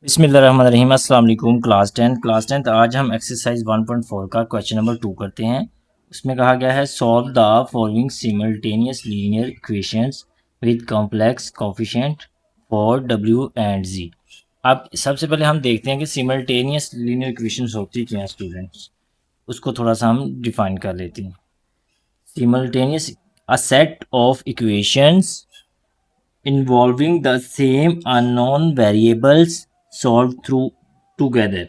बिस्मिल्लाहिर्रहमानिर्रहीम। अस्सलाम वालेकुम। क्लास टेंथ आज हम एक्सरसाइज 1.4 का क्वेश्चन नंबर 2 करते हैं। उसमें कहा गया है solve the following simultaneous linear equations with complex coefficient for W and Z. अब सबसे पहले हम देखते हैं कि सिमल्टेनियस लीनियर इक्वेशंस होती क्या हैं स्टूडेंट्स। उसको थोड़ा सा हम डिफाइन कर लेते हैं। Simultaneous a set of equations involving the same unknown variables solved through together।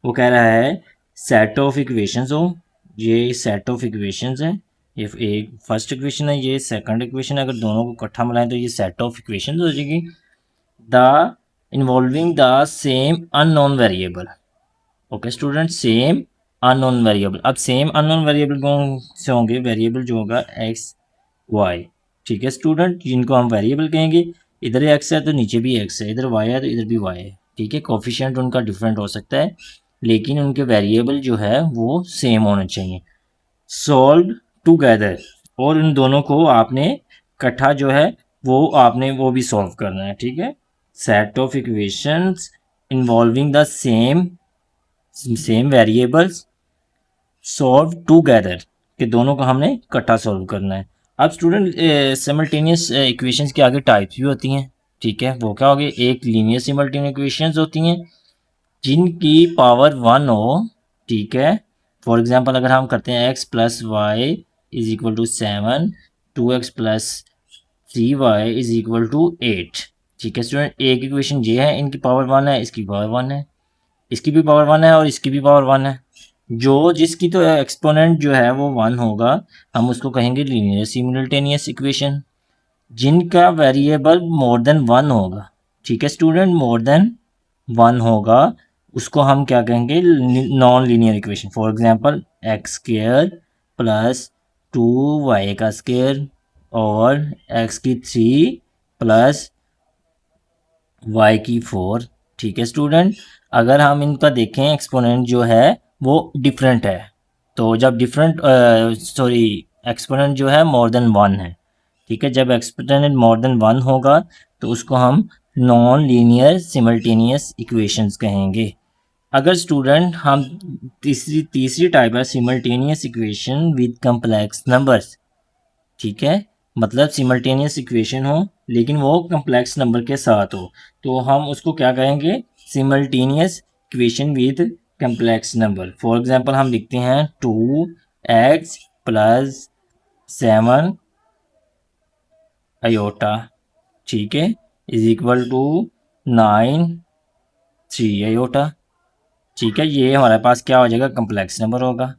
वो कह रहा है सेट ऑफ इक्वेशंस हो, ये सेट ऑफ इक्वेशंस है, ये एक फर्स्ट इक्वेशन है, ये सेकंड इक्वेशन है। अगर दोनों को इकट्ठा मिलाएं तो ये सेट ऑफ इक्वेशंस हो जाएगी। The involving the same unknown variable. Okay student, same unknown variable. अब सेम अननोन वेरिएबल कौन से होंगे? वेरिएबल जो होगा एक्स वाई। ठीक है स्टूडेंट, जिनको हम वेरिएबल कहेंगे। इधर एक्स है तो नीचे भी एक्स है, इधर वाई है तो इधर भी वाई है। ठीक है, कोफिशिएंट उनका डिफरेंट हो सकता है लेकिन उनके वेरिएबल जो है वो सेम होने चाहिए। सॉल्व टुगेदर, और इन दोनों को आपने इकट्ठा जो है वो आपने वो भी सॉल्व करना है। ठीक है, set of equations involving the same variables solve together, कि दोनों को हमने इकट्ठा सॉल्व करना है। अब स्टूडेंट सिमल्टेनियस इक्वेशंस के आगे टाइप्स भी होती हैं। ठीक है, वो क्या होगी? एक लीनियर सिमल्टेनियस इक्वेशंस होती हैं जिनकी पावर 1 हो। ठीक है, फॉर एग्जांपल अगर हम करते हैं x plus Y is equal to 7, 2x plus 3y is equal to 8। ठीक है स्टूडेंट, एक इक्वेशन ये है, इनकी पावर 1 है, इसकी पावर 1 है, इसकी भी पावर 1 है और इसकी भी पावर 1 है। जो जिसकी तो एक्सपोनेंट जो है वो 1 होगा, हम उसको कहेंगे लीनियर सिमल्टेनियस इक्वेशन। जिनका वेरिएबल मोर देन 1 होगा, ठीक है स्टूडेंट, मोर देन 1 होगा, उसको हम क्या कहेंगे? Non linear equation. For example x square plus 2y का स्क्र और x की 3 प्लस y की 4। ठीक है स्टूडेंट, अगर हम इनका देखें एक्सपोनेंट जो है वो डिफरेंट है, तो जब डिफरेंट एक्सपोनेंट जो है मोर देन 1 है। ठीक है, जब एक्सपोनेंट मोर देन 1 होगा तो उसको हम नॉन लीनियर सिमल्टेनियस इक्वेशंस कहेंगे। अगर स्टूडेंट हम तीसरी टाइप है simultaneous equation with complex numbers. ठीक है, मतलब सिमल्टेनियस इक्वेशन हो लेकिन वो कम्प्लेक्स नंबर के साथ हो, तो हम उसको क्या कहेंगे? Simultaneous equation with complex number. For example हम लिखते हैं 2x प्लस 7 आयोटा, ठीक है, इज इक्वल टू 9 3 आयोटा। ठीक है, ये हमारे पास क्या हो जाएगा? कम्प्लेक्स नंबर होगा।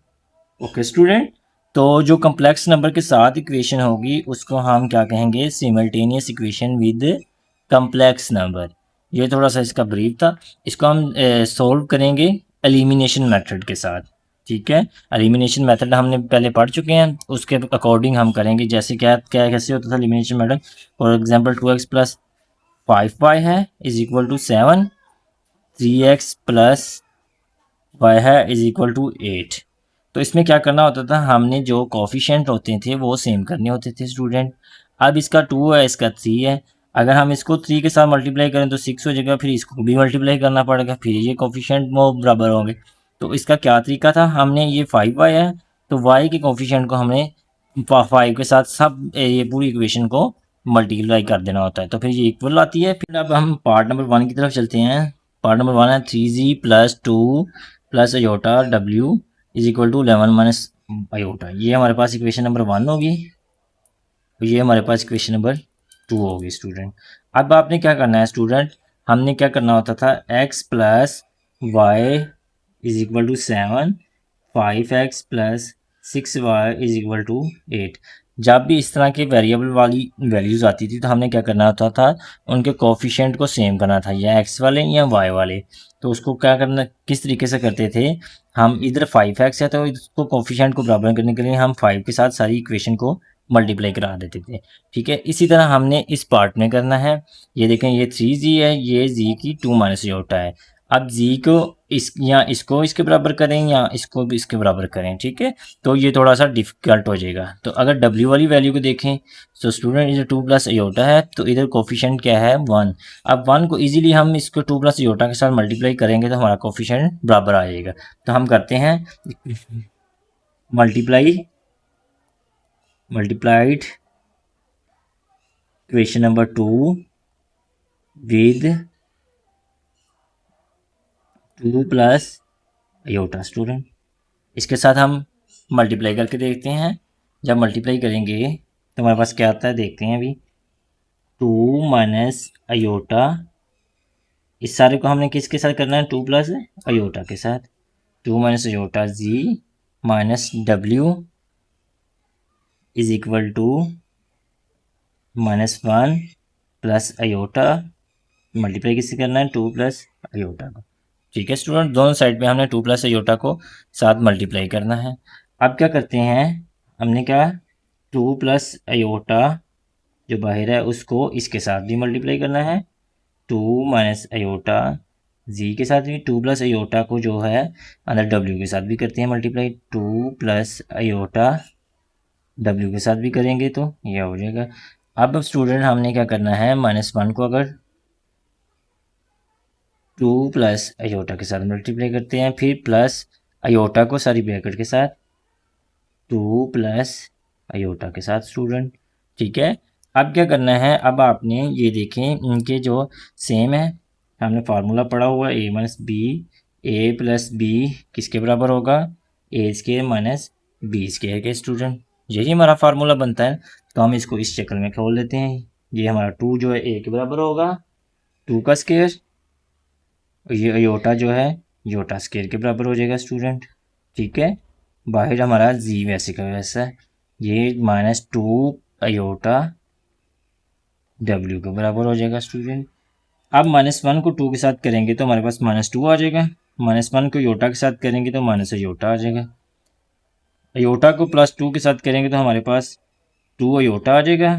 ओके स्टूडेंट, तो जो कम्प्लेक्स नंबर के साथ इक्वेशन होगी उसको हम क्या कहेंगे? Simultaneous equation with complex number. ये थोड़ा सा इसका ब्रीफ था। इसको हम सॉल्व करेंगे एलिमिनेशन मेथड के साथ। ठीक है, एलिमिनेशन मेथड हमने पहले पढ़ चुके हैं, उसके अकॉर्डिंग हम करेंगे। जैसे क्या क्या कैसे होता था elimination method? For example 2x plus 5y है is equal to 7, 3x plus y है इज इक्वल टू 8। तो इसमें क्या करना होता था? हमने जो कोफिशिएंट होते थे वो सेम करने होते थे स्टूडेंट। अब इसका 2 है, इसका 3 है, अगर हम इसको 3 के साथ मल्टीप्लाई करें तो 6 हो जाएगा, फिर इसको भी मल्टीप्लाई करना पड़ेगा, फिर ये कोफिशिएंट वो बराबर होंगे। तो इसका क्या तरीका था? हमने ये 5y है तो y के कोफिशिएंट को हमने 5 के साथ सब ये पूरी इक्वेशन को मल्टीप्लाई कर देना होता है, तो फिर ये इक्वल आती है। फिर अब हम पार्ट नंबर 1 की तरफ चलते हैं। पार्ट नंबर 1 है 3z plus 2 plus iota w is equal to 11 minus iota. ये हमारे पास इक्वेशन नंबर 1 होगी, तो ये हमारे पास इक्वेशन नंबर 2 होगी स्टूडेंट। अब आपने क्या करना है स्टूडेंट? हमने क्या करना होता था? x plus Y is equal to 7, 5x plus 6y is equal to 8। जब भी इस तरह के वेरिएबल वाली वैल्यूज़ आती थी तो हमने क्या करना होता था? उनके कोफिशिएंट को सेम करना था, या x वाले या y वाले। तो उसको क्या करना, किस तरीके से करते थे? हम इधर 5x है तो इसको कोफिशिएंट को बराबर करने के लिए हम 5 के साथ सारी इक्वेशन को मल्टीप्लाई करा देते थे। ठीक है, इसी तरह हमने इस पार्ट में करना है। ये देखें, ये 3z है, ये z की 2 माइनस आयोटा है। अब z को या इसको इसके बराबर करें या इसको भी इसके बराबर करें, ठीक है। तो ये थोड़ा सा डिफिकल्ट हो जाएगा। तो अगर डब्ल्यू वाली वैल्यू को देखें तो स्टूडेंट इधर 2 प्लस अयोटा है, तो इधर कोफिशिएंट क्या है 1। अब 1 को इजीली हम इसको 2 प्लस अयोटा के साथ मल्टीप्लाई करेंगे तो हमारा कोफिशिएंट बराबर आ जाएगा। तो हम करते हैं multiplied equation number 2 with 2 plus aorta student. इसके साथ हम मल्टीप्लाई करके देखते हैं। जब मल्टीप्लाई करेंगे तो हमारे पास क्या आता है देखते हैं अभी। 2 माइनस अयोटा, इस सारे को हमने किसके साथ करना है 2 प्लस अयोटा के साथ। 2 minus iota Z minus W is equal to -1 plus iota, multiply किससे करना है 2 प्लस अयोटा को, ठीक है स्टूडेंट। दोनों साइड पे हमने 2 प्लस अयोटा को साथ मल्टीप्लाई करना है। अब क्या करते हैं, हमने क्या 2 प्लस अयोटा जो बाहर है उसको इसके साथ भी मल्टीप्लाई करना है। 2 माइनस अयोटा जी के साथ भी 2 प्लस अयोटा को जो है अंदर डब्ल्यू के साथ भी करते हैं मल्टीप्लाई। 2 प्लस अयोटा डब्ल्यू के साथ भी करेंगे तो ये हो जाएगा। अब स्टूडेंट हमने क्या करना है -1 को अगर 2 प्लस अयोटा के साथ मल्टीप्लाई करते हैं, फिर प्लस अयोटा को सारी ब्रैकेट के साथ 2 प्लस अयोटा के साथ स्टूडेंट, ठीक है। अब क्या करना है, अब आपने ये देखें इनके जो सेम है, हमने फार्मूला पढ़ा हुआ है ए माइनस बी, ए प्लस बी किसके बराबर होगा ए स्केयर माइनस बी स्केयर के स्टूडेंट। यही हमारा फार्मूला बनता है। तो हम इसको इस शक्ल में खोल लेते हैं। ये हमारा 2 जो है ए के बराबर होगा 2 का स्केयर, ये अयोटा जो है योटा स्केयर के बराबर हो जाएगा स्टूडेंट, ठीक है। बाहर हमारा जी वैसे का वैसा है, ये -2 अयोटा डब्ल्यू के बराबर हो जाएगा स्टूडेंट। अब -1 को 2 के साथ करेंगे तो हमारे पास -2 आ जाएगा, -1 को योटा के साथ करेंगे तो माइनस अयोटा आ जाएगा। अयोटा को +2 के साथ करेंगे तो हमारे पास 2 अयोटा आ जाएगा,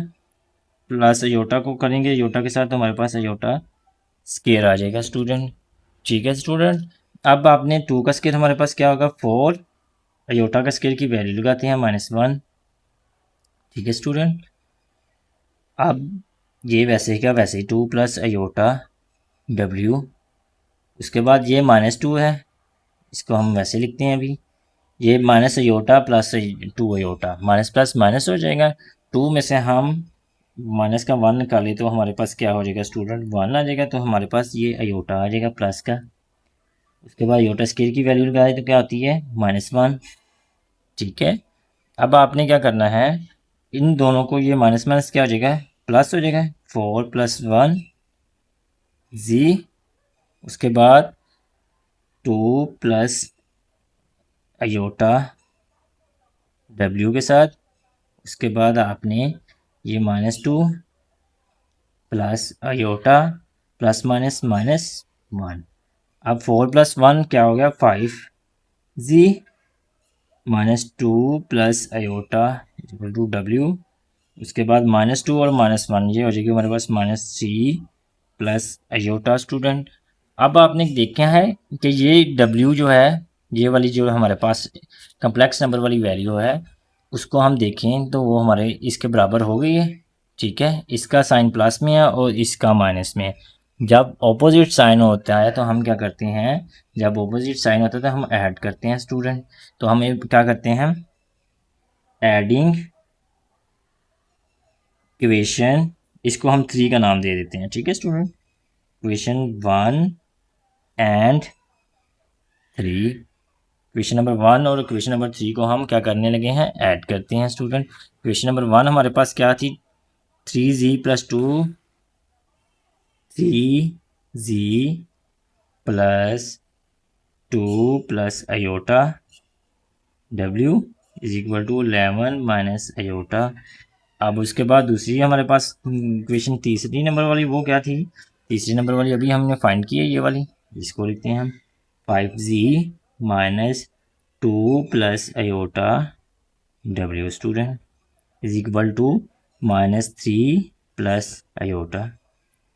प्लस अयोटा को करेंगे अयोटा के साथ तो हमारे पास अयोटा स्केयर आ जाएगा स्टूडेंट, ठीक है स्टूडेंट। अब आपने 2 का स्केयर हमारे पास क्या होगा 4, अयोटा का स्केयर की वैल्यू लगाते हैं -1, ठीक है स्टूडेंट। अब ये वैसे क्या वैसे ही 2 प्लस अयोटा डब्ल्यू, उसके बाद ये -2 है, इसको हम वैसे लिखते हैं अभी। ये minus iota plus 2 iota, minus plus minus हो जाएगा। 2 में से हम माइनस का 1 निकाले तो हमारे पास क्या हो जाएगा स्टूडेंट 1 आ जाएगा, तो हमारे पास ये अयोटा आ जाएगा प्लस का। उसके बाद अयोटा स्केयर की वैल्यू लगाए तो क्या आती है -1, ठीक है। अब आपने क्या करना है, इन दोनों को ये माइनस माइनस क्या हो जाएगा प्लस हो जाएगा, 4 + 1 जी, उसके बाद 2 प्लस अयोटा डब्ल्यू के साथ, उसके बाद आपने ये -2 प्लस अयोटा प्लस माइनस -1। अब 4 + 1 क्या हो गया 5 Z, -2 plus iota equal to W, उसके बाद -2 और -1 ये हो जाएगी हमारे पास -3 प्लस अयोटा स्टूडेंट। अब आपने देखा है कि ये डब्ल्यू जो है ये वाली जो हमारे पास कम्प्लेक्स नंबर वाली वैल्यू है उसको हम देखें तो वो हमारे इसके बराबर हो गई है, ठीक है। इसका साइन प्लस में है और इसका माइनस में है। जब ऑपोजिट साइन होता है तो हम क्या करते हैं, जब ऑपोजिट साइन होता है तो हम ऐड करते हैं स्टूडेंट। तो हम क्या करते हैं एडिंग इक्वेशन, इसको हम 3 का नाम दे देते हैं, ठीक है student. Equation 1 and 3, equation number 1 और इक्वेशन नंबर 3 को हम क्या करने लगे हैं ऐड करते हैं स्टूडेंट। इक्वेशन नंबर 1 हमारे पास क्या थी 3z + 2 3z + 2 plus iota w is equal to 11 minus iota. अब उसके बाद दूसरी हमारे पास इक्वेशन तीसरी नंबर वाली वो क्या थी, तीसरी नंबर वाली अभी हमने फाइंड की है ये वाली, इसको लिखते हैं हम 5z - 2 plus iota w student is equal to -3 plus iota,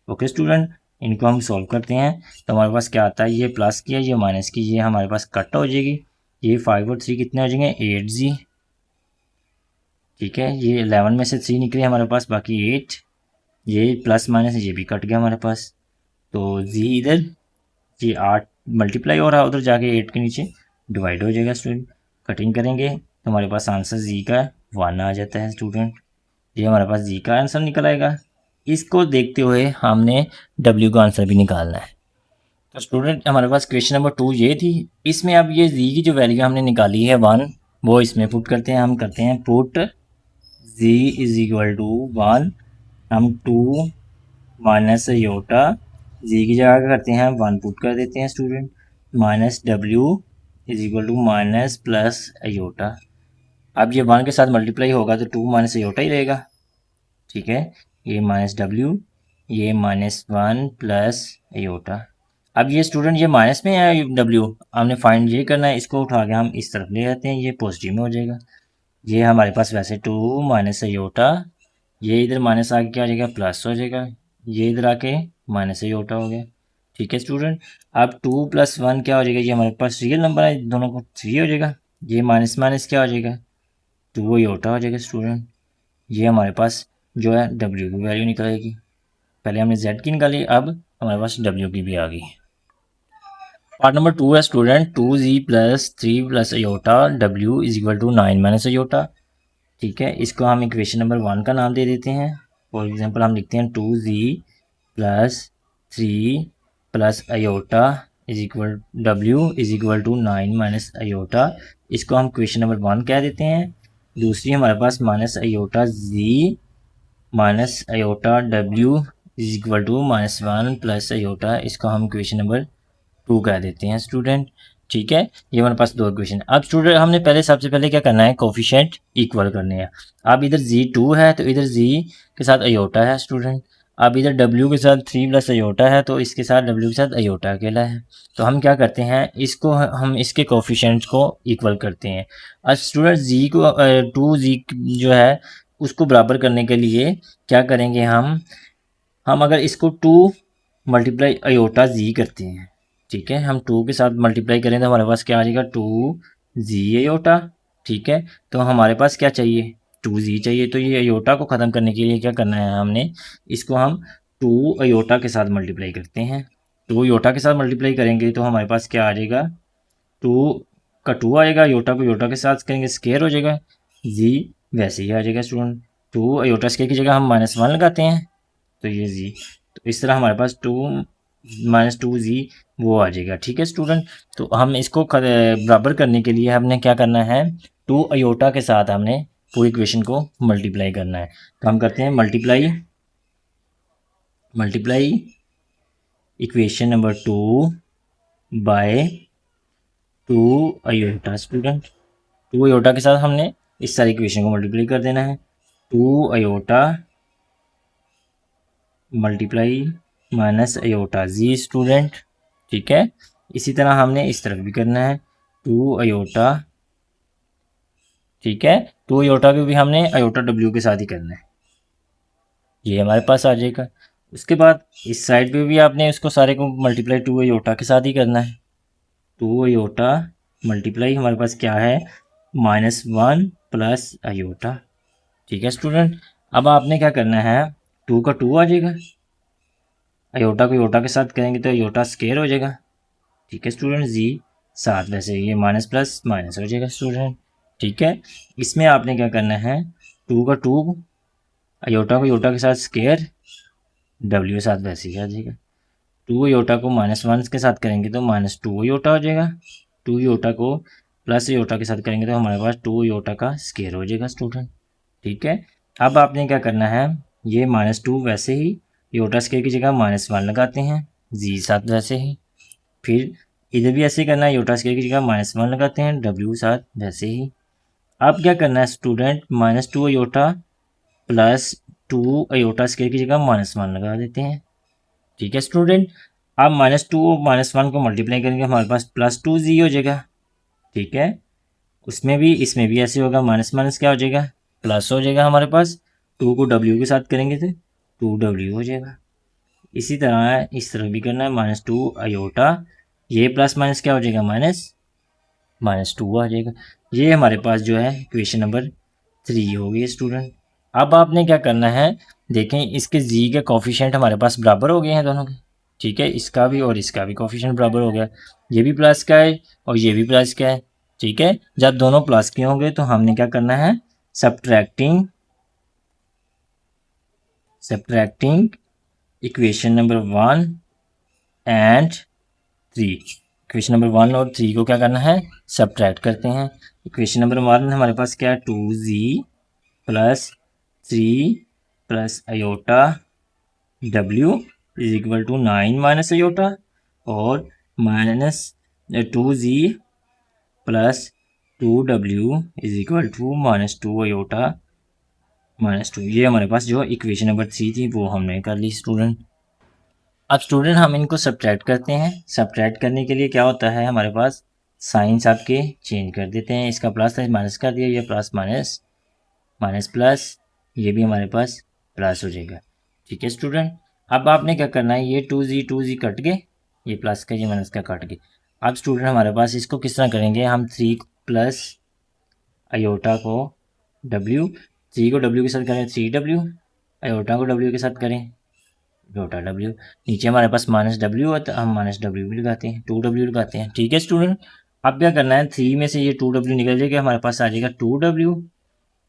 okay student. इनको हम सॉल्व करते हैं तो हमारे पास क्या आता है, ये प्लस की है, ये माइनस की, ये हमारे पास कट हो जाएगी। ये 5 और 3 कितने हो जाएंगे, 8 जी। ठीक है, ये 11 में से 3 निकले हमारे पास, बाकी 8। ये प्लस माइनस ये भी कट गया हमारे पास। तो जी इधर, ये 8 मल्टीप्लाई हो रहा है, उधर जाके 8 के नीचे डिवाइड हो जाएगा स्टूडेंट। कटिंग करेंगे तो हमारे पास आंसर जी का 1 आ जाता है स्टूडेंट। ये हमारे पास जी का आंसर निकल आएगा। इसको देखते हुए हमने डब्ल्यू का आंसर भी निकालना है। तो स्टूडेंट हमारे पास क्वेश्चन नंबर 2 ये थी। इसमें अब ये जी की जो वैल्यू हमने निकाली है 1, वो इसमें पुट करते हैं। हम करते हैं put Z is equal to 1, हम 2 माइनस योटा, जी की जगह क्या करते हैं 1 पुट कर देते हैं student, minus W is equal to minus plus iota. अब ये 1 के साथ मल्टीप्लाई होगा तो 2 माइनस अयोटा ही रहेगा। ठीक है, ये माइनस डब्ल्यू, ये -1 प्लस अयोटा। अब ये स्टूडेंट ये माइनस में है डब्ल्यू, हमने फाइंड ये करना है, इसको उठा के हम इस तरफ ले आते हैं, ये पॉजिटिव में हो जाएगा। ये हमारे पास वैसे 2 माइनस अयोटा, ये इधर माइनस आके क्या हो जाएगा प्लस हो जाएगा, ये इधर आके माइनस अयोटा हो गया। ठीक है स्टूडेंट, अब 2 + 1 क्या हो जाएगा, ये हमारे पास रियल नंबर है, दोनों को 3 हो जाएगा। ये माइनस माइनस क्या हो जाएगा, 2 अयोटा हो जाएगा स्टूडेंट। ये हमारे पास जो है डब्ल्यू की वैल्यू निकलेगी। पहले हमने जेड की निकाली, अब हमारे पास डब्ल्यू की भी आ गई। पार्ट नंबर 2 है student, 2z + 3 + iota w is equal to 9 - iota. ठीक है, इसको हम इक्वेशन नंबर 1 का नाम दे देते हैं। फॉर एग्जांपल हम लिखते हैं 2z + 3 + iota is equal w is equal to 9 - iota. इसको हम इक्वेशन नंबर 1 कह देते हैं। दूसरी हमारे पास minus iota z minus iota w is equal to -1 + iota, इसको हम इक्वेशन नंबर 2 कह देते हैं स्टूडेंट। ठीक है, ये हमारे पास 2 इक्वेशन। अब स्टूडेंट हमने पहले सबसे पहले क्या करना है, कोफिशिएंट इक्वल करने हैं। अब इधर z2 है तो इधर z के साथ अयोटा है स्टूडेंट। अब इधर w के साथ 3 + अयोटा है तो इसके साथ w के साथ अयोटा अकेला है। तो हम क्या करते हैं, इसको हम इसके कोफिशिएंट्स को इक्वल करते हैं। अब स्टूडेंट z को 2z जो है उसको बराबर करने के लिए क्या करेंगे, हम अगर इसको 2 मल्टीप्लाई अयोटा जी करते हैं, ठीक है, हम 2 के साथ मल्टीप्लाई करें तो हमारे पास क्या आ जाएगा 2z अयोटा। ठीक है, तो हमारे पास क्या चाहिए 2z चाहिए, तो ये अयोटा को ख़त्म करने के लिए क्या करना है, हमने इसको हम 2 अयोटा के साथ मल्टीप्लाई करते हैं। 2 अयोटा के साथ मल्टीप्लाई करेंगे तो हमारे पास क्या आ जाएगा, 2 का 2 आएगा, योटा को योटा के साथ करेंगे स्केयर हो जाएगा, जी वैसे ही आ जाएगा स्टूडेंट। 2 अयोटा स्केयर की जगह हम -1 लगाते हैं तो ये जी, तो इस तरह हमारे पास 2 - 2z वो आ जाएगा। ठीक है स्टूडेंट, तो हम इसको बराबर करने के लिए हमने क्या करना है, 2 अयोटा के साथ हमने पूरी इक्वेशन को मल्टीप्लाई करना है। तो हम करते हैं multiply equation number 2 by 2 iota student. 2 iota के साथ हमने इस सारी इक्वेशन को मल्टीप्लाई कर देना है। 2 अयोटा मल्टीप्लाई माइनस अयोटा जी स्टूडेंट। ठीक है, इसी तरह हमने इस तरफ भी करना है 2 अयोटा। ठीक है, 2 अयोटा को भी हमने अयोटा डब्ल्यू के साथ ही करना है, ये हमारे पास आ जाएगा। उसके बाद इस साइड पे भी आपने इसको सारे को मल्टीप्लाई 2 अयोटा के साथ ही करना है। 2 अयोटा मल्टीप्लाई हमारे पास क्या है, -1 + अयोटा। ठीक है स्टूडेंट, अब आपने क्या करना है, 2 का 2 आ जाएगा, अयोटा को योटा के साथ करेंगे तो योटा स्केयर हो जाएगा। ठीक है स्टूडेंट, जी साथ वैसे ये माइनस प्लस माइनस हो जाएगा स्टूडेंट। ठीक है, इसमें आपने क्या करना है, 2 का 2 अयोटा को योटा के साथ स्केयर, डब्ल्यू के साथ वैसे ही आ जाएगा। 2 योटा को -1 के साथ करेंगे तो -2 योटा हो जाएगा। 2 योटा को प्लस योटा के साथ करेंगे तो हमारे पास 2 योटा का स्केयर हो जाएगा स्टूडेंट। ठीक है, अब आपने क्या करना है, ये -2 वैसे ही योटा स्केयर की जगह -1 लगाते हैं, जी साथ वैसे ही। फिर इधर भी ऐसे ही करना है, योटा स्केयर की जगह -1 लगाते हैं, डब्ल्यू साथ वैसे ही। अब क्या करना है student, -2 iota plus 2 iota square की जगह -1 लगा देते हैं। ठीक है स्टूडेंट, अब -2 -1 को मल्टीप्लाई करेंगे हमारे पास +2z हो जाएगा। ठीक है, उसमें भी इसमें भी ऐसे होगा, माइनस माइनस क्या हो जाएगा प्लस हो जाएगा हमारे पास। 2 को w के साथ करेंगे तो 2w हो जाएगा। इसी तरह इस तरह भी करना है, -2 अयोटा, ये प्लस माइनस क्या हो जाएगा, -2 आ जाएगा। ये हमारे पास जो है इक्वेशन नंबर 3 हो गई स्टूडेंट। अब आपने क्या करना है, देखें इसके जी के कोफिशिएंट हमारे पास बराबर हो गए हैं दोनों के, ठीक है, इसका भी और इसका भी कोफिशिएंट बराबर हो गया, ये भी प्लस का है और ये भी प्लस का है, ठीक है। जब दोनों प्लस के होंगे तो हमने क्या करना है, subtracting equation number 1 and 3, equation number 1 और 3 को क्या करना है, सब्ट्रैक्ट करते हैं। इक्वेशन नंबर 1 हमारे पास क्या है, 2z plus 3 plus iota w is equal to 9 minus iota, और -2z plus 2w is equal to -2 iota -2। ये हमारे पास जो इक्वेशन नंबर 3 थी वो हमने कर ली स्टूडेंट। अब स्टूडेंट हम इनको सब्ट्रैक्ट करते हैं। सब्ट्रैक्ट करने के लिए क्या होता है, हमारे पास साइंस आपके चेंज कर देते हैं, इसका प्लस है माइनस कर दिया, ये प्लस माइनस माइनस प्लस, ये भी हमारे पास प्लस हो जाएगा, ठीक है स्टूडेंट। अब आपने क्या करना है, ये 2z कट गए, ये प्लस का ये माइनस का कट गए। अब स्टूडेंट हमारे पास इसको किस तरह करेंगे, हम 3 प्लस अयोटा को w, 3 को w के साथ करें 3w, अयोटा को w के साथ करें अयोटा w, नीचे हमारे पास -w होता है, हम -w भी लगाते हैं, 2w लगाते हैं, ठीक है स्टूडेंट। अब क्या करना है, 3 में से ये 2w निकल जाएगा, हमारे पास आ जाएगा 2w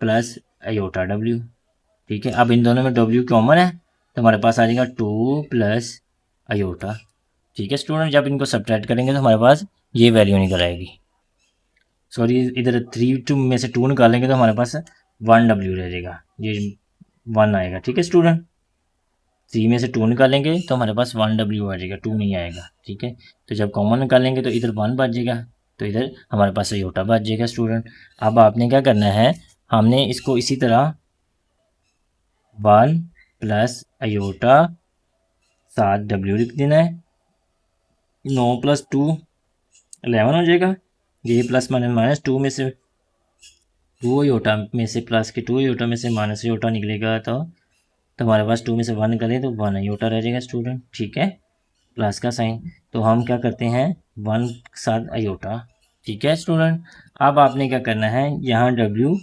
प्लस अयोटा w, ठीक है। अब इन दोनों में w कॉमन है तो हमारे पास आ जाएगा 2 प्लस अयोटा, ठीक है स्टूडेंट। जब इनको सब्ट्रैक्ट करेंगे तो हमारे पास ये वैल्यू निकल आएगी, सॉरी इधर 3 में से 2 निकालेंगे तो हमारे पास 1w रह जाएगा, ये 1 आएगा, ठीक है स्टूडेंट। 3 में से 2 निकालेंगे तो हमारे पास 1w आ जाएगा, 2 नहीं आएगा, ठीक है। तो जब कॉमन निकालेंगे तो इधर 1 बच जाएगा, तो इधर हमारे पास अयोटा बच जाएगा स्टूडेंट। अब आपने क्या करना है, हमने इसको इसी तरह 1 प्लस अयोटा 7w लिख देना है, 9 प्लस 2 11 हो जाएगा, ये प्लस माइनस 2 में से 2 अयोटा में से प्लस के 2 अयोटा में से माइनस अयोटा निकलेगा, तो हमारे पास 2 में से 1 निकले तो 1 अयोटा रह जाएगा स्टूडेंट, ठीक है, प्लस का साइन। तो हम क्या करते हैं 1 के साथ अयोटा, ठीक है स्टूडेंट। अब आपने क्या करना है, यहाँ w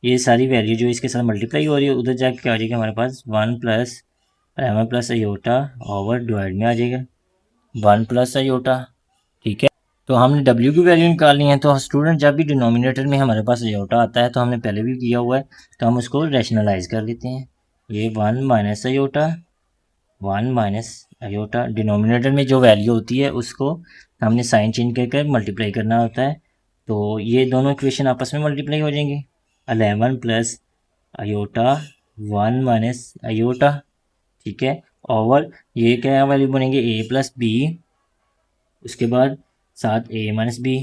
ये सारी वैल्यू जो इसके साथ मल्टीप्लाई हो रही है उधर जाके क्या हो जाएगा, हमारे पास 1 प्लस अयोटा ओवर डिवाइड में आ जाएगा 1 प्लस अयोटा, ठीक है। तो हमने w की वैल्यू निकालनी है, तो स्टूडेंट जब भी डिनोमिनेटर में हमारे पास अयोटा आता है तो हमने पहले भी किया हुआ है, तो हम उसको रैशनलाइज कर लेते हैं, ये 1 minus iota 1 minus iota, denominator में जो वैल्यू होती है उसको हमने साइन चेंज करके मल्टीप्लाई करना होता है, तो ये दोनों इक्वेशन आपस में मल्टीप्लाई हो जाएंगे, 11 प्लस अयोटा 1 माइनस अयोटा, ठीक है, ओवर ये क्या वैल्यू बनेंगे a प्लस बी, उसके बाद 7a माइनस बी,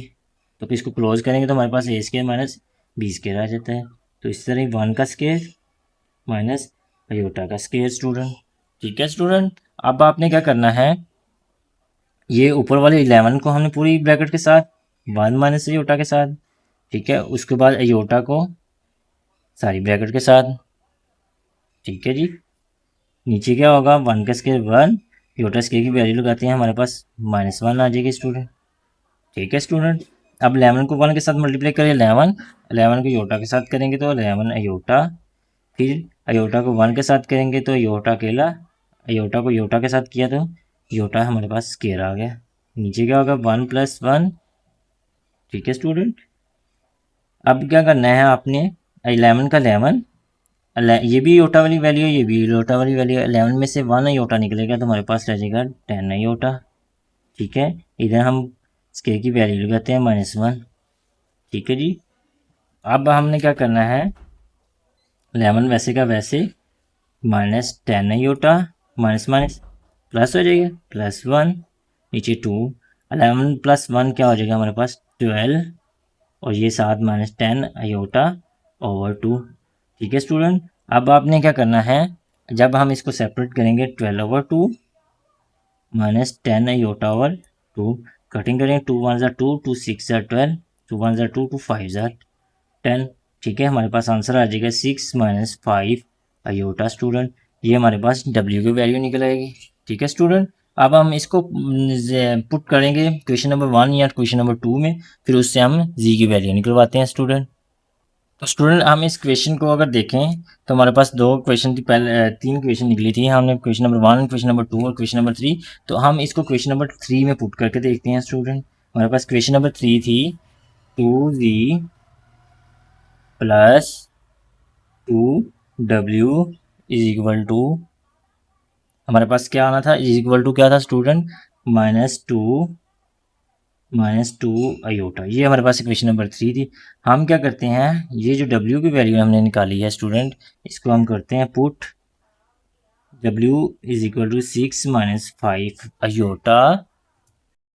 तो फिर इसको क्लोज करेंगे तो हमारे पास a square minus B square आ जाता है, तो इस तरह 1 का स्केयर माइनस अयोटा का स्केयर स्टूडेंट, ठीक है स्टूडेंट। अब आपने क्या करना है, ये ऊपर वाले 11 को हमने पूरी ब्रैकेट के साथ 1 माइनस अयोटा के साथ, ठीक है, उसके बाद अयोटा को सारी ब्रैकेट के साथ, ठीक है जी। नीचे क्या होगा 1 का स्केयर 1, अयोटा स्केयर की वैल्यू लगाते हैं, हमारे पास -1 आ जाएगी स्टूडेंट, ठीक है स्टूडेंट। अब 11 को 1 के साथ मल्टीप्लाई करें 11 को अयोटा के साथ करेंगे तो 11 अयोटा, फिर अयोटा को 1 के साथ करेंगे तो अयोटा अकेला, अयोटा को अयोटा के साथ किया तो अयोटा हमारे पास स्केयर आ गया, नीचे क्या होगा 1 प्लस 1, ठीक है स्टूडेंट। अब क्या करना है आपने 11 का 11, ये भी अयोटा वाली वैल्यू है, ये भी अयोटा वाली वैल्यू है, 11 में से 1 अयोटा निकलेगा तो हमारे पास रह जाएगा 10 अयोटा, ठीक है। इधर हम स्केयर की वैल्यू लगाते हैं -1, ठीक है जी। अब हमने क्या करना है 11 वैसे का वैसे -10 अयोटा माइनस माइनस प्लस हो जाएगा +1, नीचे 2, 11 प्लस 1 क्या हो जाएगा हमारे पास 12, और ये 7 -10 अयोटा ओवर 2, ठीक है स्टूडेंट। अब आपने क्या करना है, जब हम इसको सेपरेट करेंगे 12 ओवर 2 -10 अयोटा ओवर 2, कटिंग करेंगे 2 1 ज़ा 2, 2 6 ज़ा 12, 2 1 ज़ा 2, 2 5 ज़ा 10, ठीक है। हमारे पास आंसर आ जाएगा 6 - 5 अयोटा स्टूडेंट, ये हमारे पास w की वैल्यू निकल आएगी, ठीक है स्टूडेंट। अब हम इसको पुट करेंगे क्वेश्चन नंबर 1 या क्वेश्चन नंबर 2 में, फिर उससे हम जी की वैल्यू निकलवाते हैं स्टूडेंट। तो स्टूडेंट हम इस क्वेश्चन को अगर देखें तो हमारे पास दो क्वेश्चन थी, पहले 3 क्वेश्चन निकली थी, हमने क्वेश्चन नंबर 1, क्वेश्चन नंबर 2 और क्वेश्चन नंबर 3। तो हम इसको क्वेश्चन नंबर 3 में पुट करके देखते हैं स्टूडेंट। हमारे पास क्वेश्चन नंबर 3 थी 2z plus 2w is equal to, हमारे पास क्या आना था, इज इक्वल टू क्या था स्टूडेंट, माइनस टू अयोटा। ये हमारे पास इक्वेशन नंबर 3 थी। हम क्या करते हैं, ये जो w की वैल्यू हमने निकाली है स्टूडेंट, इसको हम करते हैं put w is equal to 6 - 5 iota.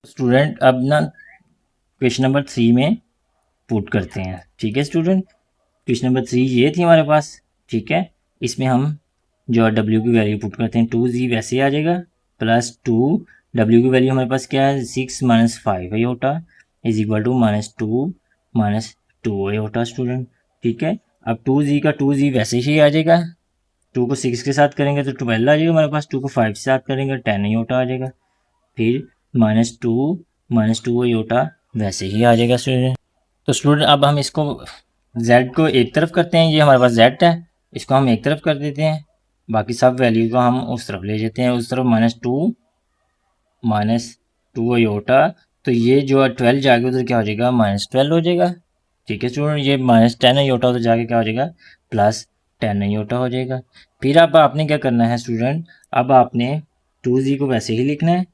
Student अब ना क्वेश्चन नंबर 3 में पुट करते हैं। ठीक है स्टूडेंट, क्वेश्चन नंबर 3 ये थी हमारे पास। ठीक है, इसमें हम जो w की वैल्यू पुट करते हैं 2z वैसे ही आ जाएगा, प्लस 2w की वैल्यू हमारे पास क्या है 6 - 5 iota is equal to -2 iota student. ठीक है, अब 2z का 2z वैसे ही आ जाएगा, 2 को 6 के साथ करेंगे तो 12 आ जाएगा हमारे पास, 2 को 5 के साथ करेंगे 10 अयोटा आ जाएगा, फिर -2 अयोटा वैसे ही आ जाएगा स्टूडेंट। तो स्टूडेंट अब हम इसको z को एक तरफ करते हैं, ये हमारे पास z है, इसको हम एक तरफ कर देते हैं, बाकी सब वैल्यू को हम उस तरफ ले जाते हैं, उस तरफ -2 अयोटा। तो ये जो 12 जाके उधर क्या हो जाएगा, -12 हो जाएगा। ठीक है स्टूडेंट, ये -10 अयोटा उधर जाके क्या हो जाएगा, +10 अयोटा हो जाएगा। फिर अब आपने क्या करना है स्टूडेंट, अब आपने 2z को वैसे ही लिखना है,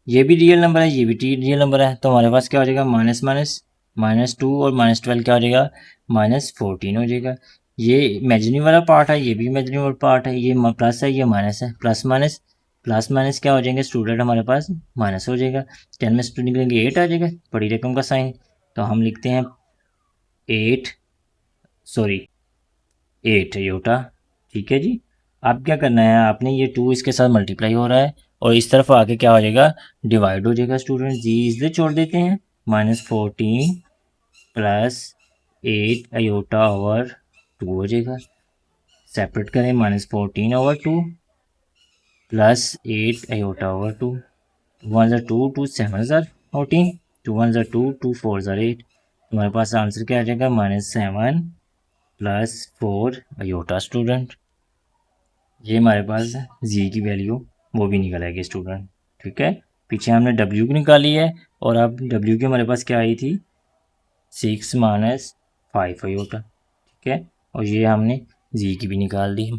ये भी रियल नंबर है, ये भी रियल नंबर है, तो हमारे पास क्या हो जाएगा माइनस माइनस -2 और -12 क्या हो जाएगा, -14 हो जाएगा। ये इमेजिनरी वाला पार्ट है, ये भी इमेजिनरी वाला पार्ट है, ये प्लस है, ये माइनस है, प्लस माइनस क्या हो जाएंगे स्टूडेंट, हमारे पास माइनस हो जाएगा। 10 में से 2 निकलेंगे 8 आ जाएगा, बड़ी रकम का साइन, तो हम लिखते हैं 8 अयोटा। ठीक है जी, अब क्या करना है आपने, ये 2 इसके साथ मल्टीप्लाई हो रहा है और इस तरफ आके क्या हो जाएगा, डिवाइड हो जाएगा स्टूडेंट, जी इसलिए छोड़ देते हैं, -14 + 8 अयोटा ओवर 2 हो जाएगा। सेपरेट करें, -14 ओवर 2 + 8 अयोटा ओवर 2, 1 * 2 2 7 * 14, 2 1 * 2 2 4 * 8, हमारे पास आंसर क्या आ जाएगा, -7 + 4 अयोटा स्टूडेंट। ये हमारे पास जी की वैल्यू वो भी निकल आएगी स्टूडेंट। ठीक है, पीछे हमने डब्ल्यू की निकाली है और अब डब्ल्यू की हमारे पास क्या आई थी 6 - 5 अयोटा। ठीक है, और ये हमने जी की भी निकाल दी।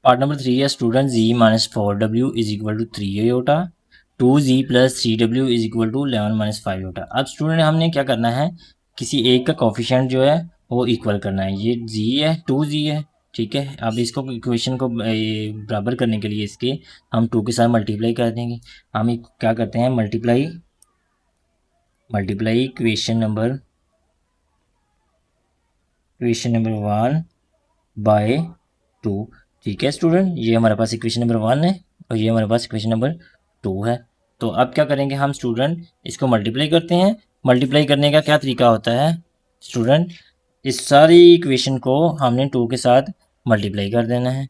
पार्ट नंबर 3 है student, Z -4w is equal to 3 iota, 2z + 3w is equal to 11 - 5 iota. अब स्टूडेंट हमने क्या करना है, किसी एक का कोफिशिएंट जो है वो इक्वल करना है, ये जी है 2z है। ठीक है, अब इसको इक्वेशन को बराबर करने के लिए इसके हम 2 के साथ मल्टीप्लाई कर देंगे। हम क्या करते हैं, मल्टीप्लाई क्वेश्चन नंबर 1 बाय 2। ठीक है स्टूडेंट, ये हमारे पास इक्वेशन नंबर 1 है और ये हमारे पास इक्वेशन नंबर 2 है। तो अब क्या करेंगे हम स्टूडेंट, इसको मल्टीप्लाई करते हैं। मल्टीप्लाई करने का क्या तरीका होता है स्टूडेंट, इस सारी इक्वेशन को हमने 2 के साथ मल्टीप्लाई कर देना है।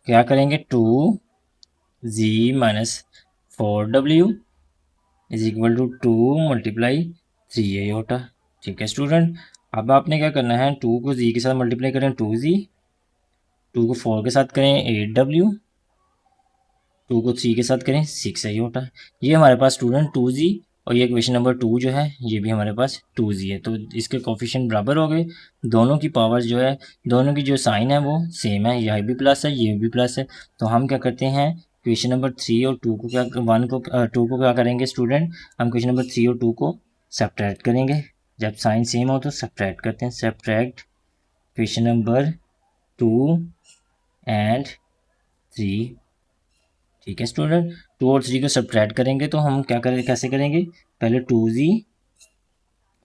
क्या करेंगे, 2z - 4w is equal to 2 × 3 aorta. ठीक है स्टूडेंट, अब आपने क्या करना है, 2 को z के साथ मल्टीप्लाई करें 2z, 2 को 4 के साथ करें 8w, 2 को 3 के साथ करें 6 अयोटा। ये हमारे पास स्टूडेंट 2z और ये क्वेश्चन नंबर 2 जो है ये भी हमारे पास 2z है, तो इसके कोफिशिएंट बराबर हो गए। दोनों की पावर जो है, दोनों की जो साइन है वो सेम है, यह भी प्लस है ये भी प्लस है। तो हम क्या करते हैं, क्वेश्चन नंबर 3 और 2 को क्या 2 को क्या करेंगे स्टूडेंट, हम क्वेश्चन नंबर 3 और 2 को सब्ट्रैक्ट करेंगे। जब साइन सेम हो तो सब्ट्रैक्ट करते हैं, सब्ट्रैक्ट क्वेश्चन नंबर 2 एंड 3। ठीक है स्टूडेंट, 2 और 3 को सब्ट्रैक्ट करेंगे तो हम क्या करें, कैसे करेंगे, पहले 2z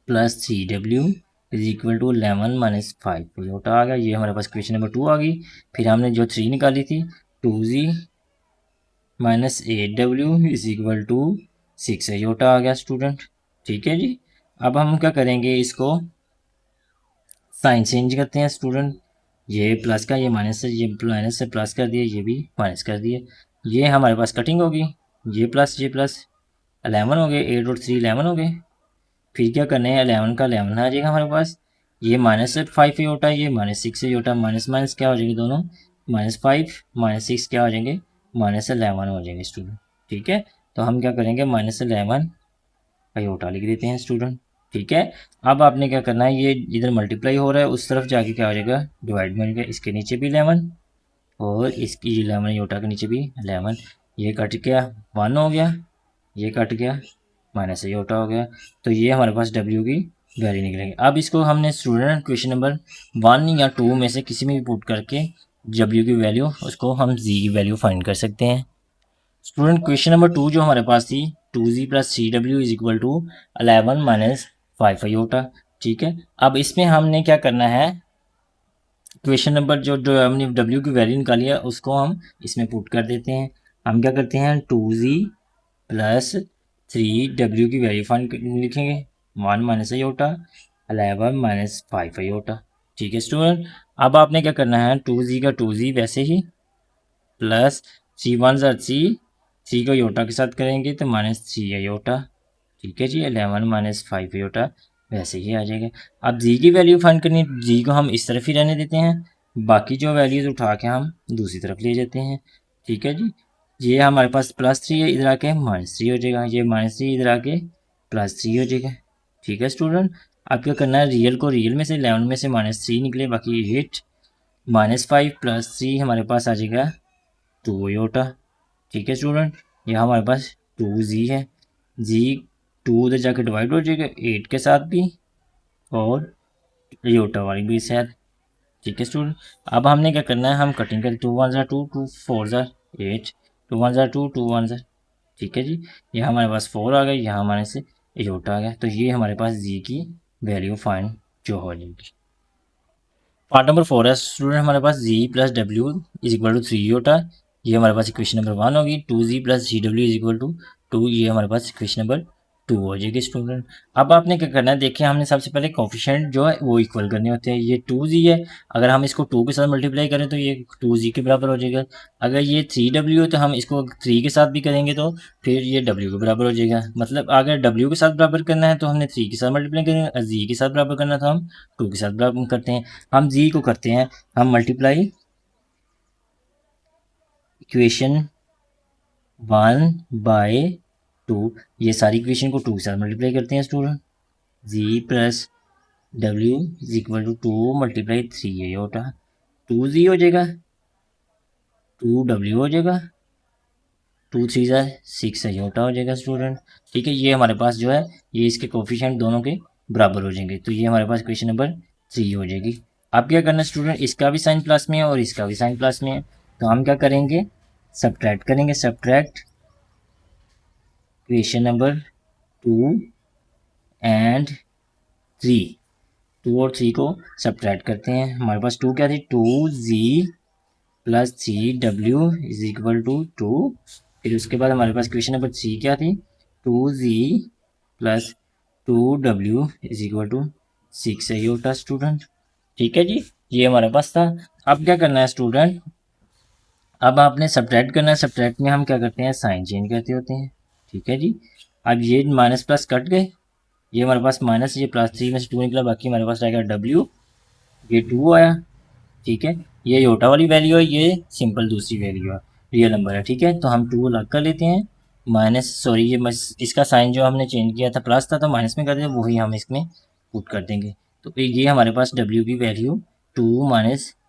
+ 3w is equal to 11 - 5 iota आ गया, ये हमारे पास क्वेश्चन नंबर 2 आ गई। फिर हमने जो 3 निकाली थी 2z - 8w is equal to 6 iota आ गया स्टूडेंट। ठीक है जी, अब हम क्या करेंगे, इसको साइन चेंज करते हैं स्टूडेंट, ये प्लस का ये माइनस है, ये माइनस से प्लस कर दिया, ये भी माइनस कर दिया, ये हमारे पास कटिंग होगी, ये प्लस 11 हो गए, 8 और 3 11 हो गए। फिर क्या करना है, 11 का 11 आ जाएगा हमारे पास, ये -5 योटा, ये -6 योटा, माइनस माइनस क्या हो जाएंगे दोनों, -5 -6 क्या हो जाएंगे, -11 हो जाएंगे स्टूडेंट। ठीक है, तो हम क्या करेंगे, -11 योटा लिख देते हैं स्टूडेंट। ठीक है, अब आपने क्या करना है, ये इधर मल्टीप्लाई हो रहा है, उस तरफ जाके क्या हो जाएगा, डिवाइड में हो जाएगा, इसके नीचे भी 11 और इसकी 11 योटा के नीचे भी 11, ये कट गया 1 हो गया, ये कट गया -योटा हो गया। तो ये हमारे पास W की वैल्यू निकलेगी। अब इसको हमने स्टूडेंट क्वेश्चन नंबर 1 या 2 में से किसी में भी पुट करके W की वैल्यू, उसको हम Z की वैल्यू फाइंड कर सकते हैं। स्टूडेंट क्वेश्चन नंबर 2 जो हमारे पास थी, 2Z + 3W is equal to 11 - 5 Yotta. ठीक है, अब इसमें हमने क्या करना है, क्वेश्चन नंबर जो हमने W की वैल्यू निकाली है उसको हम इसमें पुट कर देते हैं। हम क्या करते हैं, 2Z + 3W की वैल्यू फाइंड लिखेंगे, 1 - योटा 11 - 5 योटा। ठीक है स्टूडेंट, अब आपने क्या करना है, 2Z का 2Z वैसे ही, प्लस 3 1 ज़ा 3, 3 को योटा के साथ करेंगे तो -3 योटा। ठीक है जी, 11 - 5 योटा वैसे ही आ जाएगा। अब जी की वैल्यू फाइंड करनी है, जी को हम इस तरफ ही रहने देते हैं, बाकी जो वैल्यूज उठा के हम दूसरी तरफ ले जाते हैं। ठीक है जी, ये हमारे पास +3 है, इधर आके -3 हो जाएगा, ये -3 इधर आके +3 हो जाएगा। ठीक है स्टूडेंट, अब क्या करना है, रियल को रियल में से 11 में से -3 निकले, बाकी 8 -5 + 3 हमारे पास आ जाएगा 2 योटा। ठीक है स्टूडेंट, यह हमारे पास 2Z है, जी 2 उधर जाके डिवाइड हो जाएगा 8 के साथ भी और योटा वाली भी साथ। ठीक है स्टूडेंट, अब हमने क्या करना है, हम कटिंग कर, 2 1 ज़ा 2, 2 4 ज़ा 8, 2 1 ज़ा 2, 2 1 ज़ा। ठीक है जी, ये हमारे पास 4 आ गया, यहाँ हमारे से योटा आ गया, तो ये हमारे पास जी की वैल्यू फाइंड जो हो जाएगी। पार्ट नंबर 4 है स्टूडेंट, हमारे पास Z + W is equal to 3 iota, ये हमारे पास इक्वेशन नंबर 1 होगी। 2Z + 3W is equal to 2, ये हमारे पास इक्वेशन नंबर 2 हो जाएगी स्टूडेंट। अब आपने क्या करना है, देखिए हमने सबसे पहले कोफिशिएंट जो है वो इक्वल करने होते हैं, ये 2Z है, अगर हम इसको 2 के साथ मल्टीप्लाई करें तो ये 2Z के बराबर हो जाएगा। अगर ये 3W है तो हम इसको 3 के साथ भी करेंगे तो फिर ये W के बराबर हो जाएगा। मतलब अगर W के साथ बराबर करना है तो हमने 3 के साथ मल्टीप्लाई करेंगे, और Z के साथ बराबर करना है तो हम 2 के साथ बराबर करते हैं। हम जी को करते हैं, हम मल्टीप्लाई इक्वेशन 1/2, ये सारी इक्वेशन को 2 के साथ मल्टीप्लाई करते हैं student. Z + W is equal to 2 × 3 iota, 2Z हो जाएगा, 2W हो जाएगा, 2 3 ज़ा 6 योटा हो जाएगा स्टूडेंट। ठीक है, ये हमारे पास जो है ये इसके कोफिशिएंट दोनों के बराबर हो जाएंगे, तो ये हमारे पास क्वेश्चन नंबर 3 हो जाएगी। अब क्या करना स्टूडेंट, इसका भी साइन प्लस में है और इसका भी साइन प्लस में है, तो हम क्या करेंगे, सब्ट्रैक्ट करेंगे, सब्ट्रैक्ट क्वेश्चन नंबर 2 एंड 3, 2 और 3 को सब्ट्रैक्ट करते हैं। हमारे पास 2 क्या थी, 2Z + 3W is equal to 2। फिर उसके बाद हमारे पास क्वेश्चन नंबर 3 क्या थी, 2Z + 2W is equal to 6 iota student. ठीक है जी, ये हमारे पास था। अब क्या करना है स्टूडेंट, अब आपने सब्ट्रैक्ट करना है, सब्ट्रैक्ट में हम क्या करते हैं, साइन चेंज करते होते हैं। ठीक है जी, अब ये माइनस प्लस कट गए, ये हमारे पास माइनस, ये +3 में से 2 निकला, बाकी हमारे पास रहेगा W, ये 2 आया। ठीक है, ये योटा वाली वैल्यू है, ये सिंपल दूसरी वैल्यू है, रियल नंबर है। ठीक है, तो हम 2 अलग कर लेते हैं, माइनस सॉरी ये इसका साइन जो हमने चेंज किया था प्लस था तो माइनस में कर दिया, वही हम इसमें पुट कर देंगे, तो ये हमारे पास W की वैल्यू 2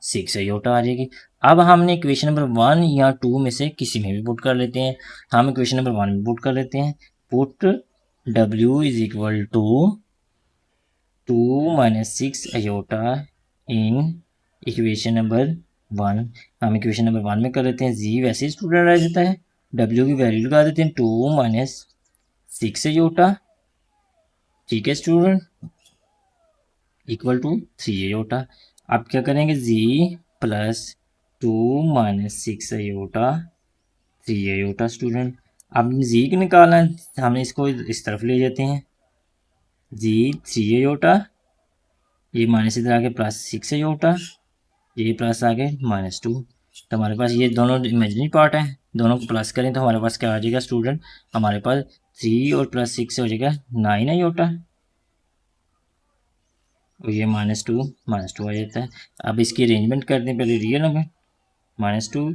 - 6 योटा आ जाएगी। अब हमने इक्वेशन नंबर 1 या 2 में से किसी में भी पुट कर लेते हैं, हम इक्वेशन नंबर 1 में पुट कर लेते हैं, put W is equal to 2 - 6 iota in equation number 1। हम इक्वेशन नंबर 1 में कर लेते हैं, जी वैसे ही स्टूडेंट रह जाता है, W की वैल्यू लगा देते हैं 2 - 6 योटा। ठीक है स्टूडेंट, इक्वल टू 3 योटा। आप क्या करेंगे, जी + 2 - 6 योटा 3 योटा स्टूडेंट। अब जी को निकालना है, हमने इसको इस तरफ ले जाते हैं, जी 3 योटा, ये माइनस इधर आगे +6 योटा, ये प्लस आगे -2। तो हमारे पास ये दोनों इमेजिनरी पार्ट है, दोनों को प्लस करें तो हमारे पास क्या आ जाएगा स्टूडेंट, हमारे पास 3 और प्लस 6 हो जाएगा 9 आयोटा, और ये -2 आ जाता है। अब इसकी अरेंजमेंट कर दें पहले रियल नंबर, -2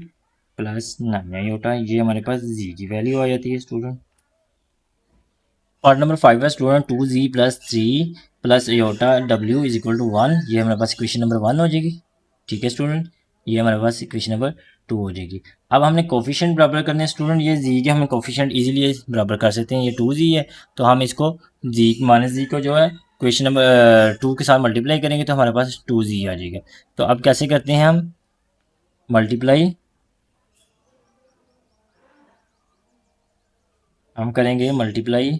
प्लस 9 आयोटा, ये हमारे पास जी की वैल्यू आ जाती है स्टूडेंट। पार्ट नंबर 5 है student 2z plus 3 plus iota w is equal to 1, ये हमारे पास इक्वेशन नंबर 1 हो जाएगी। ठीक है स्टूडेंट, ये हमारे पास इक्वेशन नंबर 2 हो जाएगी। अब हमने कोफिशिएंट बराबर करने हैं स्टूडेंट, ये जी के हमें कोफिशिएंट इजीली बराबर कर सकते हैं, ये 2z है तो हम इसको जी माइनस जी को जो है क्वेश्चन नंबर 2 के साथ मल्टीप्लाई करेंगे तो हमारे पास 2z आ जाएगा। तो अब कैसे करते हैं हम मल्टीप्लाई, हम करेंगे मल्टीप्लाई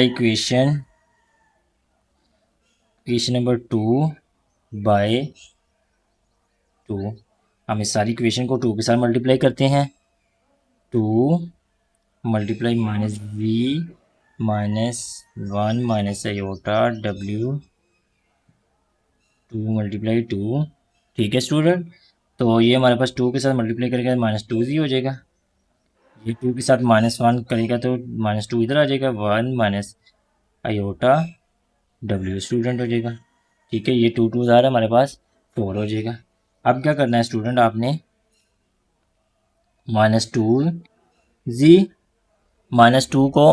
इक्वेशन नंबर 2 बाय 2, हम इस सारी इक्वेशन को 2 के साथ मल्टीप्लाई करते हैं, 2 multiply -v -1 minus iota w 2 multiply 2। ठीक है स्टूडेंट, तो ये हमारे पास 2 के साथ मल्टीप्लाई करेगा -2z हो जाएगा, ये 2 के साथ -1 करेगा तो -2 इधर आ जाएगा, 1 माइनस आयोटा w स्टूडेंट हो जाएगा। ठीक है, ये 2 2 आ रहा है हमारे पास 4 हो जाएगा। अब क्या करना है स्टूडेंट, आपने -2z -2 को,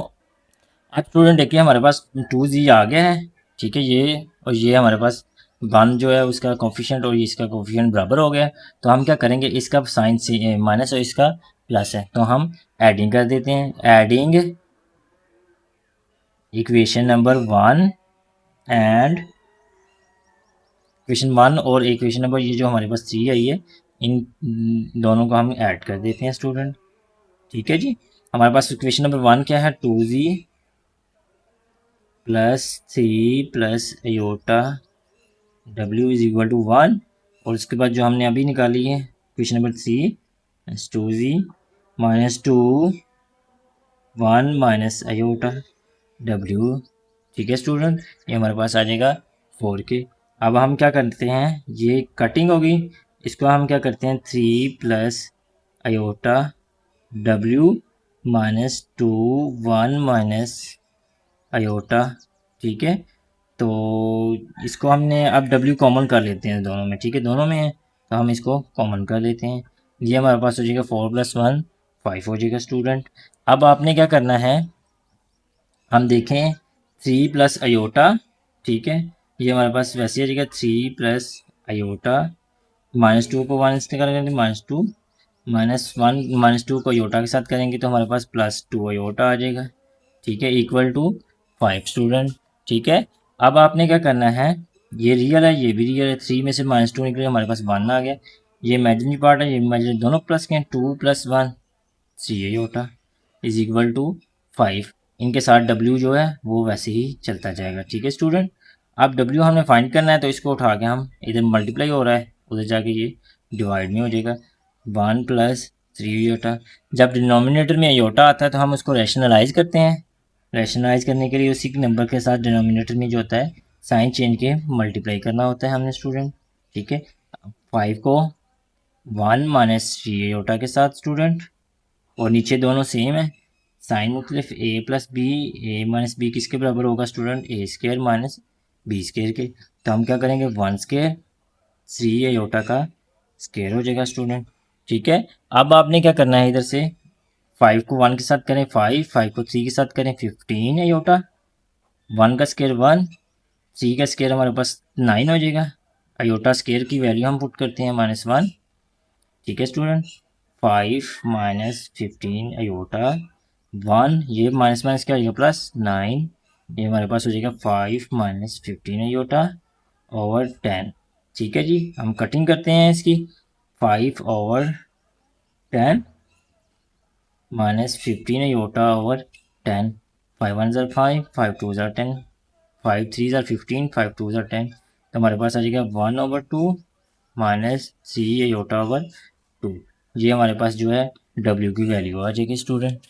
अब स्टूडेंट देखिए हमारे पास 2z आ गया है। ठीक है, ये और ये हमारे पास 1 जो है उसका कोफिशिएंट और इसका कोफिशिएंट बराबर हो गया, तो हम क्या करेंगे इसका साइन से माइनस और इसका प्लस है तो हम एडिंग कर देते हैं, adding equation number 1 and equation 1 और इक्वेशन नंबर ये जो हमारे पास 3 आई है, इन दोनों को हम ऐड कर देते हैं स्टूडेंट। ठीक है जी, हमारे पास इक्वेशन नंबर 1 क्या है, 2z plus 3 plus iota w is equal to 1, और उसके बाद जो हमने अभी निकाली है equation number 3 2z -2 1 minus iota w। ठीक है स्टूडेंट, ये हमारे पास आ जाएगा 4 के। अब हम क्या करते हैं, ये कटिंग होगी, इसको हम क्या करते हैं 3 plus iota w -2 1 minus iota. ठीक है, तो इसको हमने अब w कॉमन कर लेते हैं दोनों में। ठीक है, दोनों में है तो हम इसको कॉमन कर लेते हैं, ये हमारे पास हो जाएगा 4 + 1 5 हो जाएगा स्टूडेंट। अब आपने क्या करना है, हम देखें 3 प्लस आयोटा, ठीक है ये हमारे पास वैसे आ जाएगा 3 प्लस आयोटा, -2 को 1 से करेंगे -2 -1 -2 को आयोटा के साथ करेंगे तो हमारे पास +2 आयोटा आ जाएगा। ठीक है, इक्वल टू 5 स्टूडेंट। ठीक है, अब आपने क्या करना है, ये रियल है ये भी रियल है, 3 में से -2 निकले हमारे पास 1 आ गया, ये इमेजिनरी पार्ट है ये इमेजिनरी, दोनों प्लस के 2 + 1 3 आयोटा इज इक्वल टू 5, इनके साथ w जो है वो वैसे ही चलता जाएगा। ठीक है स्टूडेंट, अब w हमने फाइंड करना है तो इसको उठा के हम इधर मल्टीप्लाई हो रहा है उधर जाके ये डिवाइड में हो जाएगा 1 + 3 आयोटा। जब डिनोमिनेटर में आयोटा आता है तो हम उसको रैशनलाइज करते हैं, रैशनलाइज करने के लिए उसी नंबर के साथ डिनोमिनेटर में जो होता है साइन चेंज के मल्टीप्लाई करना होता है हमने स्टूडेंट। ठीक है, 5 को 1 माइनस 3 आयोटा के साथ स्टूडेंट, और नीचे दोनों सेम है, साइन मुख्तलिफ a + b, a - b किसके बराबर होगा स्टूडेंट, a² - b² के, तो हम क्या करेंगे 1² 3 आयोटा का स्क्वायर हो जाएगा स्टूडेंट। ठीक है, अब आपने क्या करना है, इधर से 5 को 1 के साथ करें 5, 5 को 3 के साथ करें 15 आयोटा, 1 का स्क्वायर 1, 3 का स्क्वायर हमारे पास 9 हो जाएगा, आयोटा स्क्वायर की वैल्यू हम पुट करते हैं -1। ठीक है स्टूडेंट, 5 - 15 आयोटा 1, ये माइनस माइनस क्या हो जाएगा +9, ये हमारे पास हो जाएगा 5 - 15 आयोटा ओवर 10। ठीक है जी, हम कटिंग करते हैं इसकी, 5 ओवर 10 -15 आयोटा ओवर 10, 5 1 ज़ा 5, 5 2 ज़ा 10, 5 3 ज़ा 15, 5 2 ज़ा 10, तो हमारे पास आ जाएगा 1/2 -3 आयोटा ओवर 2, ये हमारे पास जो है w की वैल्यू आ जाएगी स्टूडेंट।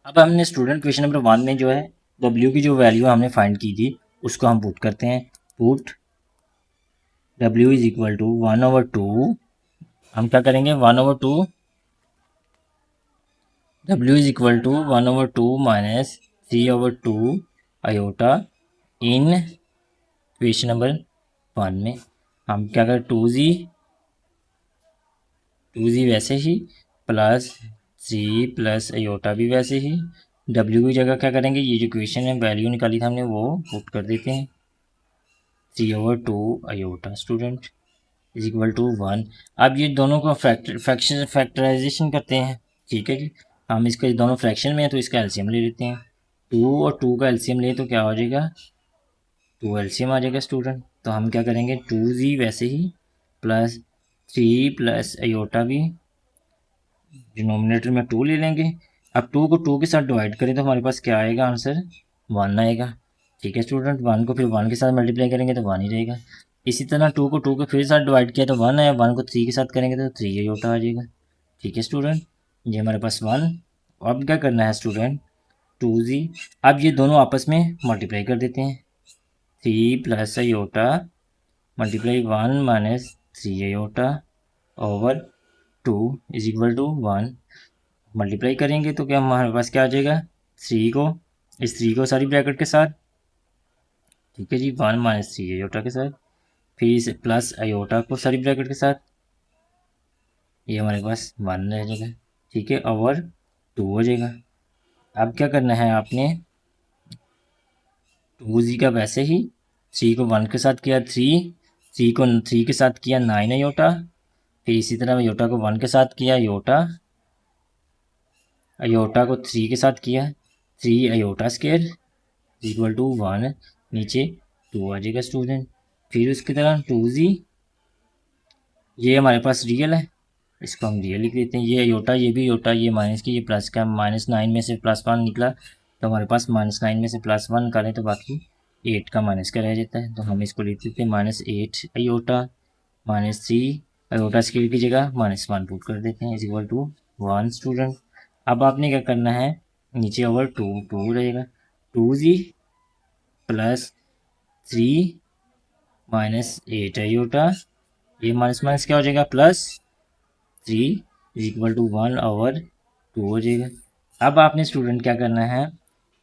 अब हमने स्टूडेंट क्वेश्चन नंबर 1 में जो है w की जो वैल्यू हमने फाइंड की थी उसको हम पुट करते हैं, put w is equal to 1/2 हम क्या करेंगे 1/2 W is equal to 1/2 minus 3/2 iota in question number 1 में हम क्या करें 2z वैसे ही प्लस 3 प्लस आयोटा भी वैसे ही। W की जगह क्या करेंगे, ये जो क्वेश्चन है वैल्यू निकाली था हमने वो पुट कर देते हैं 3/2 iota student is equal to 1। अब ये दोनों को फैक्टराइजेशन करते हैं, ठीक है जी। हम इसका दोनों फ्रैक्शन में है तो इसका एलसीएम ले लेते हैं। 2 और 2 का एलसीएम ले तो क्या हो जाएगा 2 एलसीएम आ जाएगा स्टूडेंट। तो हम क्या करेंगे 2z वैसे ही प्लस 3 प्लस आयोटा भी, डिनोमिनेटर में 2 ले लेंगे। अब 2 को 2 के साथ डिवाइड करें तो हमारे पास क्या आएगा आंसर 1 आएगा, ठीक है स्टूडेंट। 1 को फिर 1 के साथ मल्टीप्लाई करेंगे तो 1 ही रहेगा। इसी तरह 2 को 2 के फिर साथ डिवाइड किया तो 1 है, 1 को 3 के साथ करेंगे तो 3 आयोटा आ जाएगा, ठीक है स्टूडेंट। ये हमारे पास 1। अब क्या करना है स्टूडेंट 2z, अब ये दोनों आपस में मल्टीप्लाई कर देते हैं 3 plus iota multiply 1 minus 3 iota over 2 is equal to 1। Multiply करेंगे तो क्या हमारे पास क्या आ जाएगा 3 को, इस 3 को सारी ब्रैकेट के साथ, ठीक है जी 1 माइनस 3 आयोटा के साथ, फिर इस प्लस आयोटा को सारी ब्रैकेट के साथ, ये हमारे पास 1 रह जाएगा, ठीक है ओवर 2 हो जाएगा। अब क्या करना है आपने 2z का वैसे ही 3 को 1 के साथ किया 3 को 3 के साथ किया 9 आयोटा, फिर इसी तरह आयोटा को 1 के साथ किया आयोटा को 3 के साथ किया 3 आयोटा स्क्वायर इक्वल टू 1, नीचे 2 आ जाएगा स्टूडेंट। फिर उसकी तरह 2z, ये हमारे पास रियल है, इसको हम रियल लिख देते हैं। ये आयोटा ये भी आयोटा, ये माइनस की ये प्लस का, -9 में से +1 निकला तो हमारे पास -9 में से +1 करें तो बाकी 8 का माइनस का रह जाता है, तो हम इसको लिख देते हैं -8 आयोटा -3 आयोटा स्क्वायर की जगह -1 पुट कर देते हैं इज इक्वल टू 1 स्टूडेंट। अब आपने क्या करना है नीचे ओवर 2 रहेगा 2z प्लस 3 -8 आयोटा, ये माइनस माइनस क्या हो जाएगा +3 इज इक्वल टू 1 ओवर 2 हो जाएगा। अब आपने स्टूडेंट क्या करना है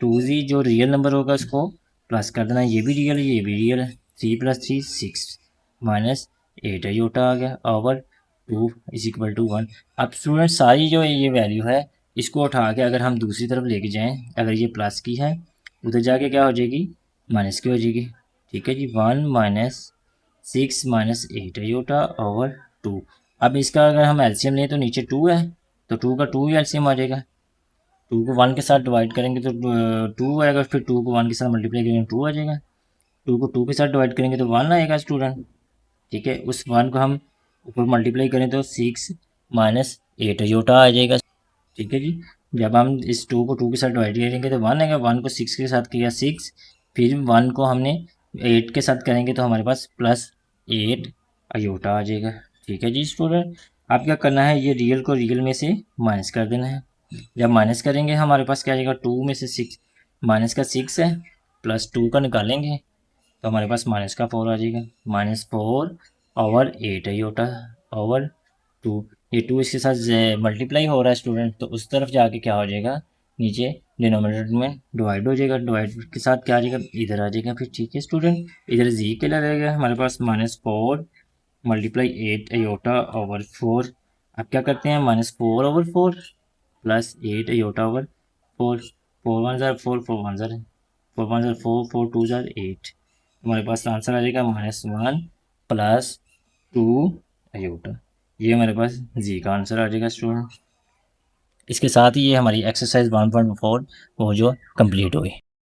2z जो रियल नंबर होगा उसको प्लस कर देना, ये भी रियल है ये भी रियल है, 3 + 3 6 -8 आयोटा आ गया ओवर 2 इज इक्वल टू 1। अब स्टूडेंट सारी जो ये वैल्यू है इसको उठा के अगर हम दूसरी तरफ लेके जाएं, अगर ये प्लस की है उधर जाके क्या हो जाएगी माइनस की हो जाएगी, ठीक है जी 1 -6 -8 आयोटा ओवर 2। अब इसका अगर हम एलसीएम लें तो नीचे 2 है तो 2 का 2 ही एलसीएम आ जाएगा। 2 को 1 के साथ डिवाइड करेंगे तो 2 आएगा, फिर 2 को 1 के साथ मल्टीप्लाई करेंगे 2 आ जाएगा, 2 को 2 के साथ डिवाइड करेंगे तो 1 आएगा स्टूडेंट, ठीक है। उस 1 को हम ऊपर मल्टीप्लाई करें तो 6 -8 आयोटा आ जाएगा, ठीक है जी। जब हम इस 2 को 2 के साथ डिवाइड करेंगे तो 1 आएगा, 1 को 6 के साथ किया 6, फिर 1 को हमने 8 के साथ करेंगे तो हमारे पास +8 आयोटा आ जाएगा, ठीक है जी स्टूडेंट। अब क्या करना है ये रियल को रियल में से माइनस कर देना है। जब माइनस करेंगे हमारे पास क्या आ जाएगा 2 में से 6 माइनस का 6 है +2 का निकालेंगे तो हमारे पास माइनस का 4 आ जाएगा, -4 ओवर 8 आयोटा ओवर 2। ये 2 इसके साथ मल्टीप्लाई हो रहा है स्टूडेंट तो उस तरफ जाके क्या हो जाएगा नीचे डिनोमिनेटर में डिवाइड हो जाएगा, डिवाइड के साथ क्या आ जाएगा इधर आ जाएगा फिर, ठीक है स्टूडेंट। इधर जी के लगेगा हमारे पास -4 मल्टीप्लाई 8 आयोटा ओवर 4। अब क्या करते हैं -4 ओवर 4 +8 आयोटा ओवर 4, 4 1 ज़ार 4 4 1 ज़ार 4 1 ज़ार 4 4 2 ज़ार 8, हमारे पास आंसर आ जाएगा -1 +2 आयोटा। ये हमारे पास जी का आंसर आ जाएगा स्टूडेंट। इसके साथ ही ये हमारी एक्सरसाइज 1.4 वो जो कंप्लीट हुई।